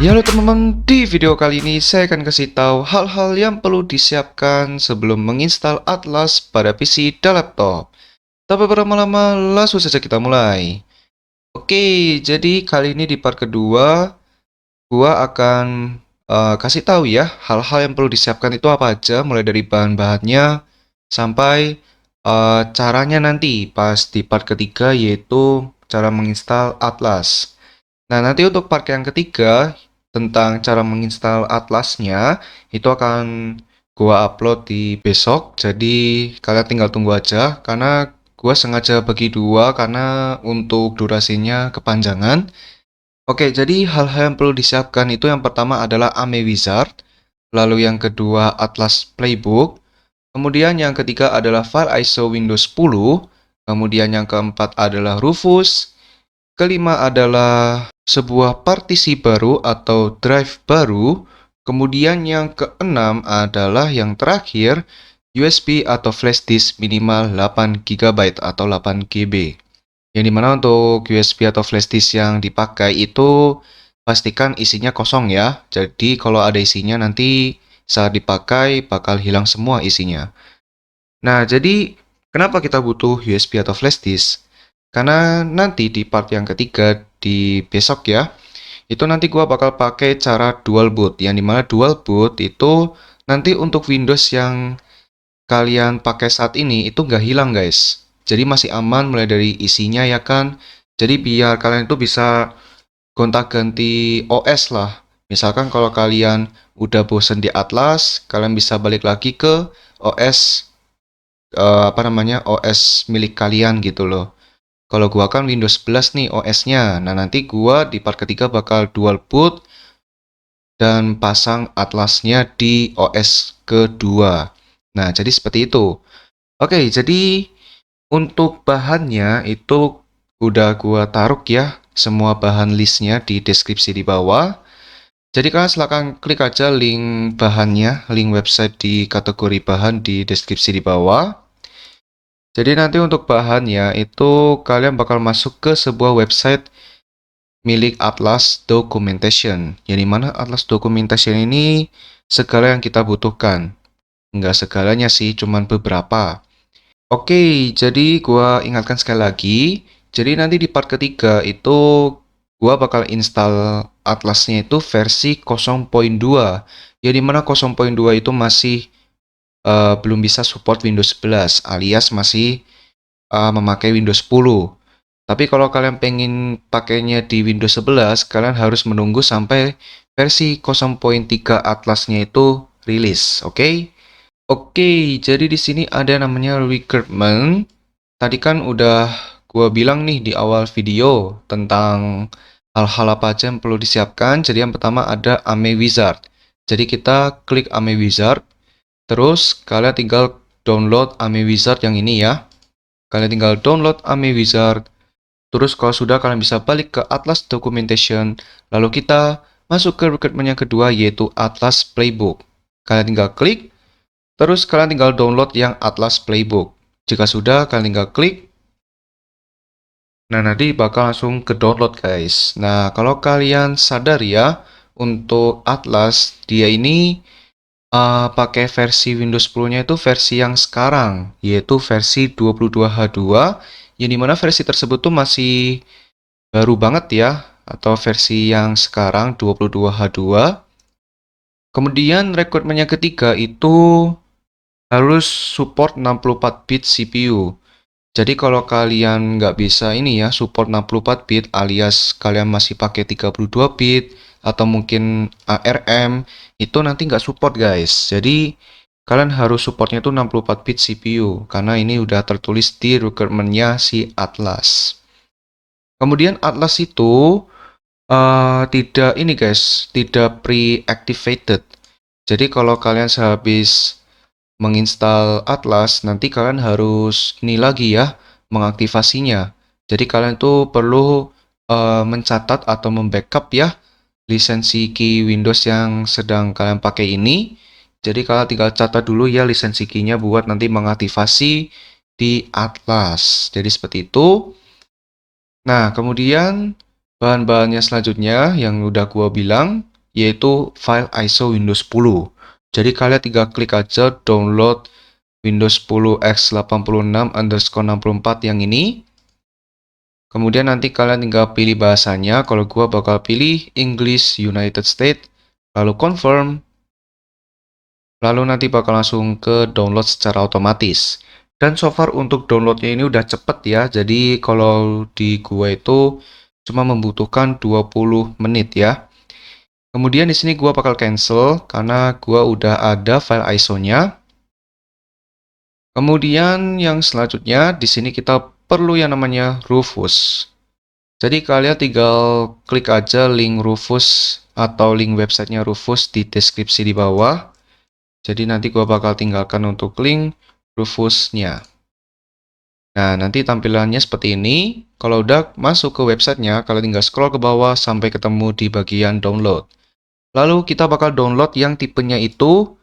Ya halo teman-teman, di video kali ini saya akan kasih tahu hal-hal yang perlu disiapkan sebelum menginstal Atlas pada PC dan laptop. Tanpa berlama-lama, langsung saja kita mulai. Oke, jadi kali ini di part kedua, gua akan kasih tahu ya hal-hal yang perlu disiapkan itu apa aja, mulai dari bahan-bahannya sampai caranya nanti pas di part ketiga yaitu cara menginstal Atlas. Nah, nanti untuk part yang ketiga tentang cara menginstal Atlasnya itu akan gua upload di besok. Jadi kalian tinggal tunggu aja karena gua sengaja bagi dua karena untuk durasinya kepanjangan. Oke, jadi hal-hal yang perlu disiapkan itu yang pertama adalah AME Wizard, lalu yang kedua Atlas Playbook, kemudian yang ketiga adalah file ISO Windows 10, kemudian yang keempat adalah Rufus, kelima adalah sebuah partisi baru atau drive baru. Kemudian yang keenam adalah yang terakhir USB atau flash disk minimal 8 GB atau 8 GB. Yang dimana untuk USB atau flash disk yang dipakai itu pastikan isinya kosong ya. Jadi kalau ada isinya nanti saat dipakai bakal hilang semua isinya. Nah, jadi kenapa kita butuh USB atau flash disk? Karena nanti di part yang ketiga di besok ya, itu nanti gua bakal pakai cara dual boot. Yang dimana dual boot itu nanti untuk Windows yang kalian pakai saat ini itu nggak hilang guys. Jadi masih aman mulai dari isinya ya kan. Jadi biar kalian itu bisa gonta-ganti OS lah. Misalkan kalau kalian udah bosen di Atlas, kalian bisa balik lagi ke OS OS milik kalian gitu loh. Kalau gua kan Windows 11 nih OS-nya. Nah, nanti gua di part ketiga bakal dual boot dan pasang Atlasnya di OS kedua. Nah, jadi seperti itu. Oke, jadi untuk bahannya itu udah gua taruh ya semua bahan listnya di deskripsi di bawah. Jadi kalian silahkan klik aja link bahannya, link website di kategori bahan di deskripsi di bawah. Jadi nanti untuk bahannya itu kalian bakal masuk ke sebuah website milik Atlas Documentation. Yang dimana Atlas Documentation ini segala yang kita butuhkan. Nggak segalanya sih, cuman beberapa. Oke, jadi gua ingatkan sekali lagi. Jadi nanti di part ketiga itu gua bakal install Atlasnya itu versi 0.2. Yang dimana 0.2 itu masih belum bisa support Windows 11 alias masih memakai Windows 10. Tapi kalau kalian pengen pakainya di Windows 11, kalian harus menunggu sampai versi 0.3 Atlasnya itu rilis, oke? Oke, jadi di sini ada namanya requirement. Tadi kan udah gua bilang nih di awal video tentang hal-hal apa aja yang perlu disiapkan. Jadi yang pertama ada AME Wizard. Jadi kita klik AME Wizard, terus kalian tinggal download AME Wizard yang ini ya. Kalian tinggal download AME Wizard. Terus kalau sudah kalian bisa balik ke Atlas Documentation. Lalu kita masuk ke requirement yang kedua yaitu Atlas Playbook. Kalian tinggal klik. Terus kalian tinggal download yang Atlas Playbook. Jika sudah kalian tinggal klik. Nah nanti bakal langsung ke download guys. Nah kalau kalian sadar ya. Untuk Atlas dia ini pakai versi Windows 10-nya itu versi yang sekarang, yaitu versi 22H2, yang dimana versi tersebut tuh masih baru banget ya, atau versi yang sekarang 22H2. Kemudian requirement yang ketiga itu harus support 64 bit CPU. Jadi kalau kalian nggak bisa ini ya, support 64 bit alias kalian masih pakai 32 bit atau mungkin ARM, itu nanti nggak support guys. Jadi kalian harus supportnya itu 64 bit CPU karena ini udah tertulis di requirement-nya si Atlas. Kemudian Atlas itu tidak ini guys, tidak pre-activated. Jadi kalau kalian sehabis menginstal Atlas, nanti kalian harus ini lagi ya, mengaktifasinya. Jadi kalian tuh perlu mencatat atau membackup ya lisensi key Windows yang sedang kalian pakai ini. Jadi kalian tinggal catat dulu ya lisensi key-nya buat nanti mengaktifasi di Atlas. Jadi seperti itu. Nah, kemudian bahan-bahannya selanjutnya yang udah gua bilang, yaitu file ISO Windows 10. Jadi kalian tinggal klik aja download Windows 10 x86_64 yang ini. Kemudian nanti kalian tinggal pilih bahasanya. Kalau gua bakal pilih English United States, lalu confirm. Lalu nanti bakal langsung ke download secara otomatis. Dan so far untuk downloadnya ini udah cepet ya. Jadi kalau di gua itu cuma membutuhkan 20 menit ya. Kemudian di sini gua bakal cancel karena gua udah ada file ISO-nya. Kemudian yang selanjutnya di sini kita perlu yang namanya Rufus. Jadi kalian tinggal klik aja link Rufus atau link websitenya Rufus di deskripsi di bawah. Jadi nanti gua bakal tinggalkan untuk link Rufusnya. Nah, nanti tampilannya seperti ini. Kalau udah masuk ke websitenya, kalian tinggal scroll ke bawah sampai ketemu di bagian download. Lalu kita bakal download yang tipenya itu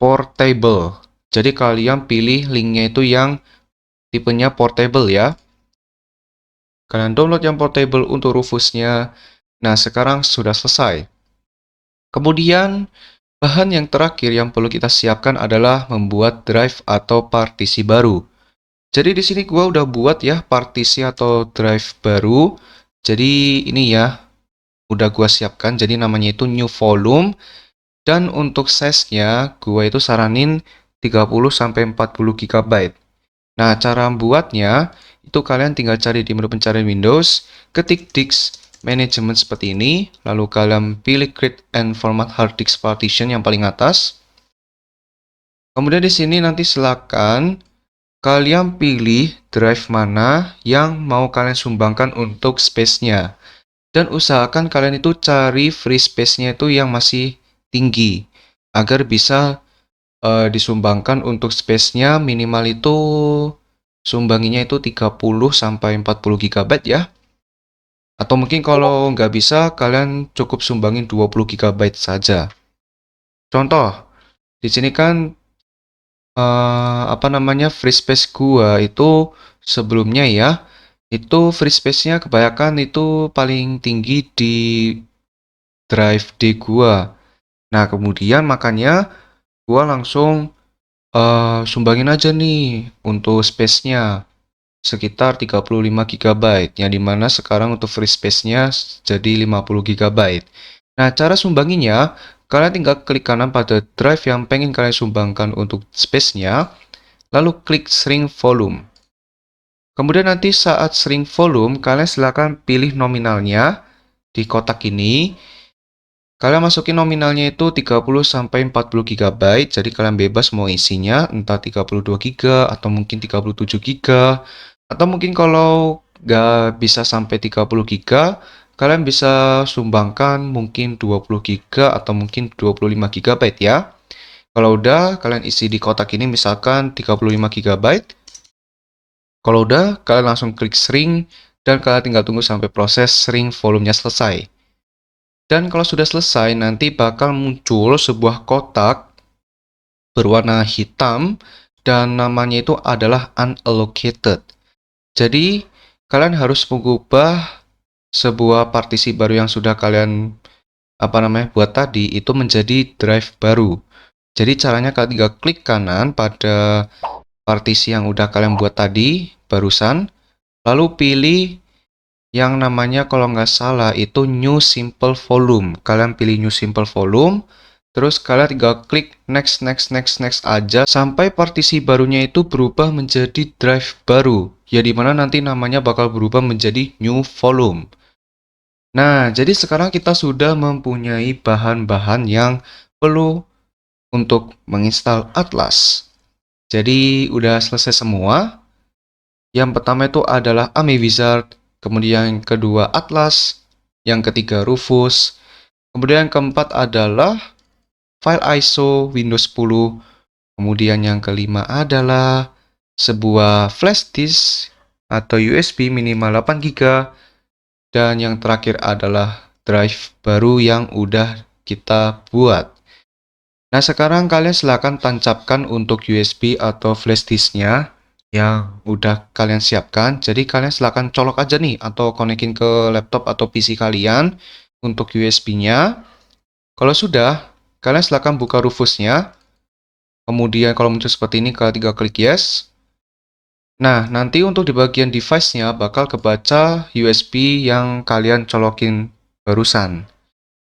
portable. Jadi kalian pilih linknya itu yang tipenya portable ya. Kalian download yang portable untuk Rufusnya. Nah, sekarang sudah selesai. Kemudian, bahan yang terakhir yang perlu kita siapkan adalah membuat drive atau partisi baru. Jadi di sini gua udah buat ya partisi atau drive baru. Jadi ini ya, udah gua siapkan. Jadi namanya itu new volume. Dan untuk size-nya, gua itu saranin 30–40 GB. Nah, cara membuatnya, itu kalian tinggal cari di menu pencarian Windows, ketik disk management seperti ini, lalu kalian pilih create and format hard disk partition yang paling atas. Kemudian di sini nanti silakan kalian pilih drive mana yang mau kalian sumbangkan untuk space-nya. Dan usahakan kalian itu cari free space-nya itu yang masih tinggi agar bisa disumbangkan untuk space-nya minimal itu sumbanginya itu 30–40 GB ya. Atau mungkin kalau nggak bisa kalian cukup sumbangin 20 GB saja. Contoh, di sini kan free space gua itu sebelumnya ya, itu free space-nya kebanyakan itu paling tinggi di drive D gua. Nah, kemudian makanya gua langsung sumbangin aja nih untuk space-nya sekitar 35 GB, yang dimana sekarang untuk free space-nya jadi 50 GB. Nah, cara sumbanginya, kalian tinggal klik kanan pada drive yang pengen kalian sumbangkan untuk space-nya, lalu klik shrink volume. Kemudian nanti saat shrink volume, kalian silakan pilih nominalnya di kotak ini. Kalian masukin nominalnya itu 30–40 GB, jadi kalian bebas mau isinya entah 32 GB atau mungkin 37 GB. Atau mungkin kalau nggak bisa sampai 30 GB, kalian bisa sumbangkan mungkin 20 GB atau mungkin 25 GB ya. Kalau udah, kalian isi di kotak ini misalkan 35 GB. Kalau udah, kalian langsung klik shrink dan kalian tinggal tunggu sampai proses shrink volumenya selesai. Dan kalau sudah selesai, nanti bakal muncul sebuah kotak berwarna hitam dan namanya itu adalah unallocated. Jadi, kalian harus mengubah sebuah partisi baru yang sudah kalian buat tadi itu menjadi drive baru. Jadi caranya kalian tinggal klik kanan pada partisi yang udah kalian buat tadi barusan, lalu pilih yang namanya kalau nggak salah itu new simple volume. Kalian pilih new simple volume, terus kalian tinggal klik next aja sampai partisi barunya itu berubah menjadi drive baru, ya dimana nanti namanya bakal berubah menjadi new volume. Nah, jadi sekarang kita sudah mempunyai bahan-bahan yang perlu untuk menginstal Atlas. Jadi udah selesai semua. Yang pertama itu adalah AMI Wizard, kemudian yang kedua Atlas, yang ketiga Rufus, kemudian yang keempat adalah file ISO Windows 10, kemudian yang kelima adalah sebuah flash disk atau USB minimal 8 GB, dan yang terakhir adalah drive baru yang udah kita buat. Nah, sekarang kalian silakan tancapkan untuk USB atau flash disknya yang udah kalian siapkan. Jadi kalian silakan colok aja nih atau konekin ke laptop atau PC kalian untuk USB-nya. Kalau sudah, kalian silakan buka Rufusnya. Kemudian kalau muncul seperti ini, kalian tinggal klik yes. Nah, nanti untuk di bagian device-nya bakal kebaca USB yang kalian colokin barusan.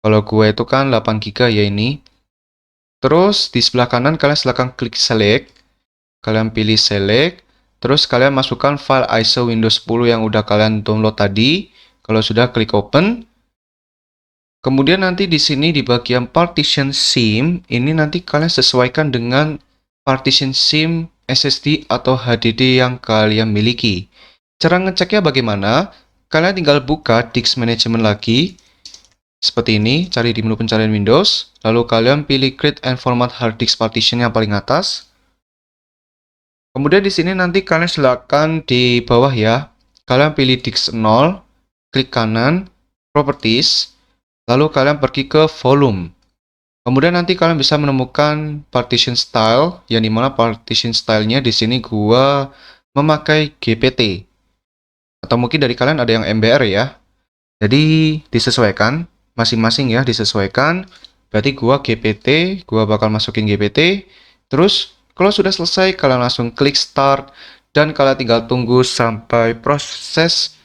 Kalau gue itu kan 8 GB ya ini. Terus di sebelah kanan kalian silakan klik select. Kalian pilih select. Terus kalian masukkan file ISO Windows 10 yang udah kalian download tadi. Kalau sudah, klik open. Kemudian nanti di sini di bagian partition SIM, ini nanti kalian sesuaikan dengan partition SIM SSD atau HDD yang kalian miliki. Cara ngeceknya bagaimana? Kalian tinggal buka disk management lagi. Seperti ini, cari di menu pencarian Windows, lalu kalian pilih create and format hard disk partition yang paling atas. Kemudian di sini nanti kalian silakan di bawah ya, kalian pilih disk 0, klik kanan, properties, lalu kalian pergi ke volume. Kemudian nanti kalian bisa menemukan partition style, yang dimana partition stylenya di sini gua memakai GPT. Atau mungkin dari kalian ada yang MBR ya. Jadi disesuaikan, masing-masing ya disesuaikan. Berarti gua GPT, gua bakal masukin GPT. Terus kalau sudah selesai, kalian langsung klik start dan kalian tinggal tunggu sampai proses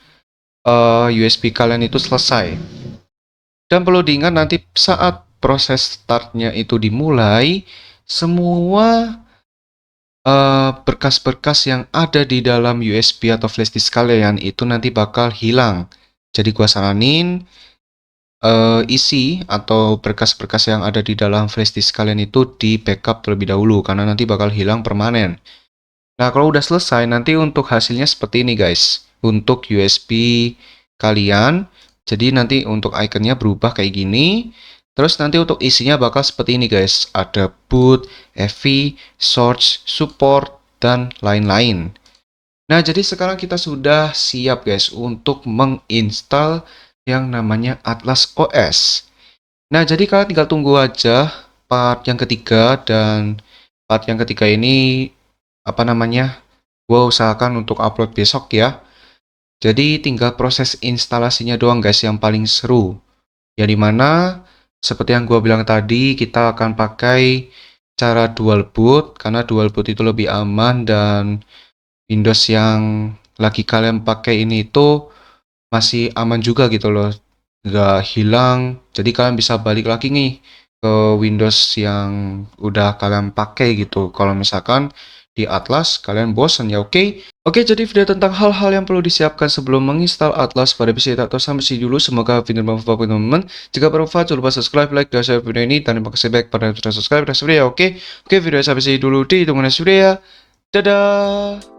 USB kalian itu selesai. Dan perlu diingat nanti saat proses startnya itu dimulai, semua berkas-berkas yang ada di dalam USB atau flash disk kalian itu nanti bakal hilang. Jadi gua saranin isi atau berkas-berkas yang ada di dalam flash disk kalian itu di backup terlebih dahulu karena nanti bakal hilang permanen. Nah, kalau udah selesai nanti untuk hasilnya seperti ini guys. Untuk USB kalian, jadi nanti untuk ikonnya berubah kayak gini. Terus nanti untuk isinya bakal seperti ini guys. Ada boot, EV, source, support, dan lain-lain. Nah, jadi sekarang kita sudah siap guys untuk menginstal yang namanya Atlas OS. Nah, jadi kalian tinggal tunggu aja part yang ketiga, dan part yang ketiga ini apa namanya? Gua usahakan untuk upload besok ya. Jadi tinggal proses instalasinya doang guys yang paling seru. Ya dimana seperti yang gua bilang tadi, kita akan pakai cara dual boot karena dual boot itu lebih aman dan Windows yang lagi kalian pakai ini itu masih aman juga gitu loh, nggak hilang. Jadi kalian bisa balik lagi nih ke Windows yang udah kalian pakai gitu. Kalau misalkan di Atlas kalian bosan ya, oke? Oke, jadi video tentang hal-hal yang perlu disiapkan sebelum menginstal Atlas pada PC atau sampai sini dulu. Semoga video bermanfaat buat teman-teman. Jika bermanfaat, jangan lupa subscribe, like, dan share video ini. Dan terima kasih baik pada yang sudah subscribe dan share video, oke? Oke, video sampai sini dulu. Ditunggu next video ya. Dadah!